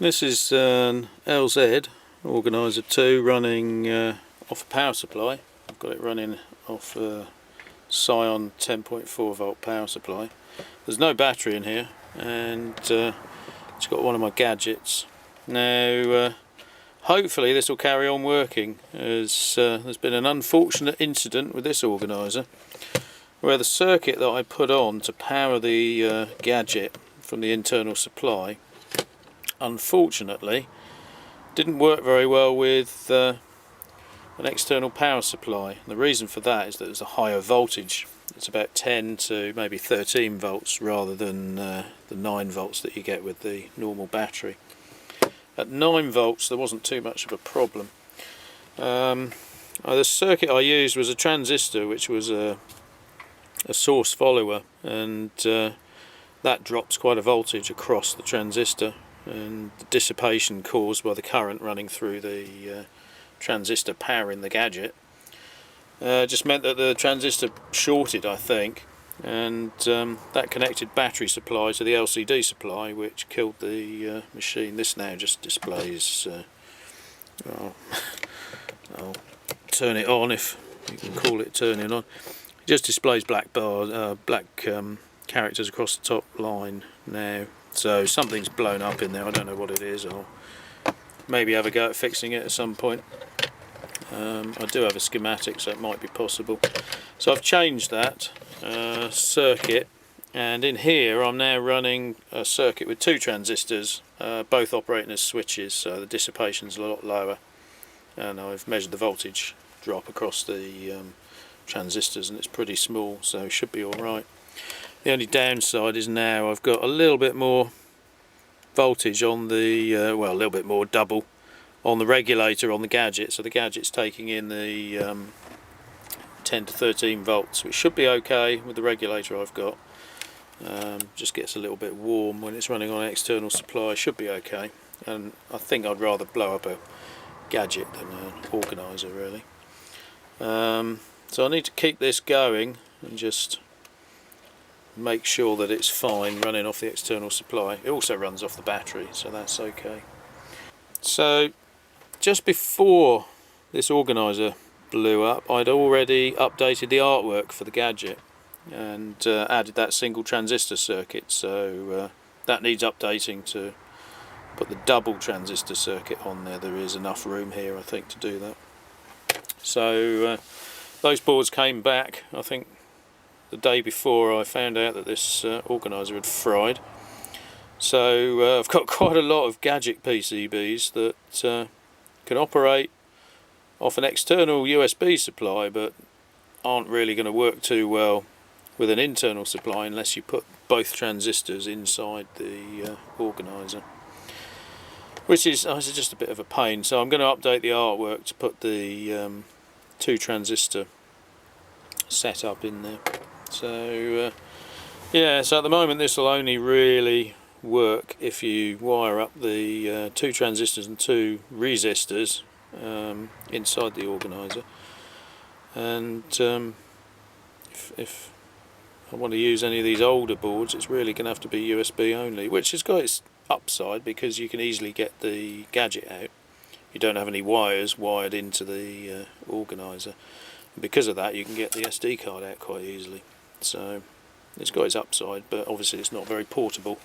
This is an LZ Organiser 2 running off a power supply. I've got it running off a Psion 10.4 volt power supply. There's no battery in here, and it's got one of my gadgets. Now hopefully this will carry on working, as there's been an unfortunate incident with this organiser where the circuit that I put on to power the gadget from the internal supply unfortunately didn't work very well with an external power supply. And the reason for that is that there's a higher voltage. It's about 10 to maybe 13 volts rather than the 9 volts that you get with the normal battery. At 9 volts there wasn't too much of a problem. The circuit I used was a transistor, which was a source follower, and that drops quite a voltage across the transistor, and the dissipation caused by the current running through the transistor powering the gadget just meant that the transistor shorted, I think, and that connected battery supply to the LCD supply, which killed the machine. This now just displays I'll turn it on, if you can call it turning on. It just displays black bars, black characters across the top line now. So something's blown up in there. I don't know what it is. I'll maybe have a go at fixing it at some point. I do have a schematic, so it might be possible. So I've changed that circuit, and in here I'm now running a circuit with two transistors, both operating as switches, so the dissipation's a lot lower, and I've measured the voltage drop across the transistors, and it's pretty small, so it should be alright. The only downside is now I've got a little bit more voltage on the, well, a little bit more, double, on the regulator on the gadget. So the gadget's taking in the 10 to 13 volts, which should be okay with the regulator I've got. Just gets a little bit warm when it's running on an external supply. Should be okay. And I think I'd rather blow up a gadget than an organiser, really. So I need to keep this going and just make sure that it's fine running off the external supply. It also runs off the battery, so that's okay. So just before this organiser blew up, I'd already updated the artwork for the gadget and added that single transistor circuit, so that needs updating to put the double transistor circuit on there. There is enough room here, I think, to do that. So those boards came back, I think, the day before I found out that this organiser had fried. So I've got quite a lot of Gadget PCBs that can operate off an external USB supply, but aren't really going to work too well with an internal supply unless you put both transistors inside the organiser, which is just a bit of a pain. So I'm going to update the artwork to put the two transistor setup in there. So yeah, so at the moment this will only really work if you wire up the two transistors and two resistors inside the organiser, and if I want to use any of these older boards, it's really going to have to be USB only, which has got its upside because you can easily get the gadget out. You don't have any wires wired into the organiser, and because of that you can get the SD card out quite easily. So it's got its upside, but obviously it's not very portable.